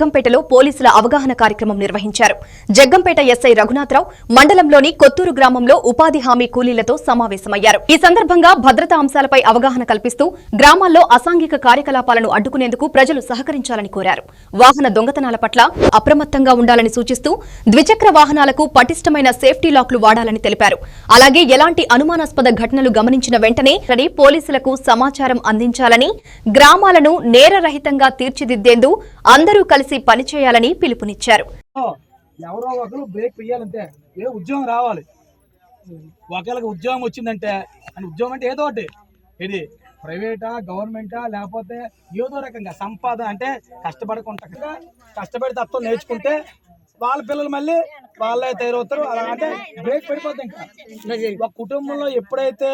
జగ్గంపేటలో పోలీసుల అవగాహన కార్యక్రమం నిర్వహించారు. జగ్గంపేట ఎస్ఐ రఘునాథరావు మండలంలోని కొత్తూరు గ్రామంలో ఉపాధి హామీ కూలీలతో సమావేశమయ్యారు. ఈ సందర్భంగా భద్రతా అంశాలపై అవగాహన కల్పిస్తూ గ్రామాల్లో అసాంఘిక కార్యకలాపాలను అడ్డుకునేందుకు ప్రజలు సహకరించాలని కోరారు. వాహన దొంగతనాల పట్ల అప్రమత్తంగా ఉండాలని సూచిస్తూ ద్విచక్ర వాహనాలకు పటిష్టమైన సేఫ్టీ లాక్లు వాడాలని తెలిపారు. అలాగే ఎలాంటి అనుమానాస్పద ఘటనలు గమనించిన వెంటనే పోలీసులకు సమాచారం అందించాలని, గ్రామాలను నేరరహితంగా తీర్చిదిద్దేందుకు అందరూ కలిసి పనిచేయాలని పిలుపునిచ్చారు. ఎవరో ఒకరు బ్రేక్ వేయాలంటే ఉద్యోగం రావాలి. ఒకళ్ళకి ఉద్యోగం వచ్చిందంటే ఉద్యోగం అంటే ఏదో ఒకటి, ఇది ప్రైవేటా గవర్నమెంటా లేకపోతే ఏదో రకంగా సంపాదన అంటే కష్టపడి తత్వం నేర్చుకుంటే వాళ్ళ పిల్లలు మళ్ళీ వాళ్ళే తయారవుతారు. అలా అంటే బ్రేక్ పడిపోతుంది. ఇంకా ఒక కుటుంబంలో ఎప్పుడైతే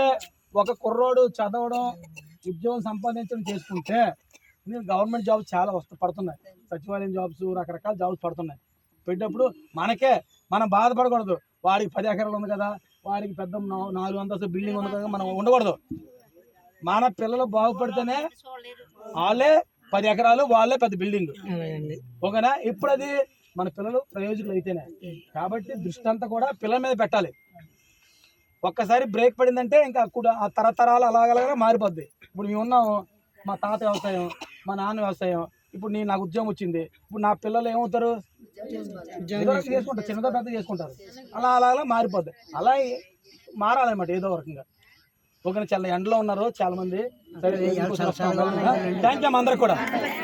ఒక కుర్రోడు చదవడం ఉద్యోగం సంపాదించడం చేసుకుంటే గవర్నమెంట్ జాబ్స్ చాలా పడుతున్నాయి, సచివాలయం జాబ్స్ రకరకాల జాబ్స్ పడుతున్నాయి. పెట్టినప్పుడు మనం బాధపడకూడదు. వాడికి 10 ఎకరాలు ఉంది కదా, వాడికి పెద్ద 4 అంతస్తు బిల్డింగ్ ఉంది కదా, మనం ఉండకూడదు. మన పిల్లలు బాగుపడితేనే వాళ్ళే 10 ఎకరాలు, వాళ్ళే పెద్ద బిల్డింగ్. ఓకేనా? ఇప్పుడు అది మన పిల్లలు ప్రయోజకులు అయితేనే. కాబట్టి దృష్టి అంతా కూడా పిల్లల మీద పెట్టాలి. ఒక్కసారి బ్రేక్ పడిందంటే ఇంకా తరతరాలు అలాగలాగా మారిపోద్ది. ఇప్పుడు మేము ఉన్నాము, మా తాత వ్యవసాయం, మా నాన్న వ్యవసాయం, ఇప్పుడు నాకు ఉద్యోగం వచ్చింది, ఇప్పుడు నా పిల్లలు ఏమవుతారు, చేసుకుంటారు, చిన్నదో పెద్ద చేసుకుంటారు. అలా మారిపోద్ది. అలా మారాలన్నమాట ఏదో రకంగా. ఓకే, చాలా ఎండలో ఉన్నారు చాలా మంది. సరే, థ్యాంక్ యూ అందరికి కూడా.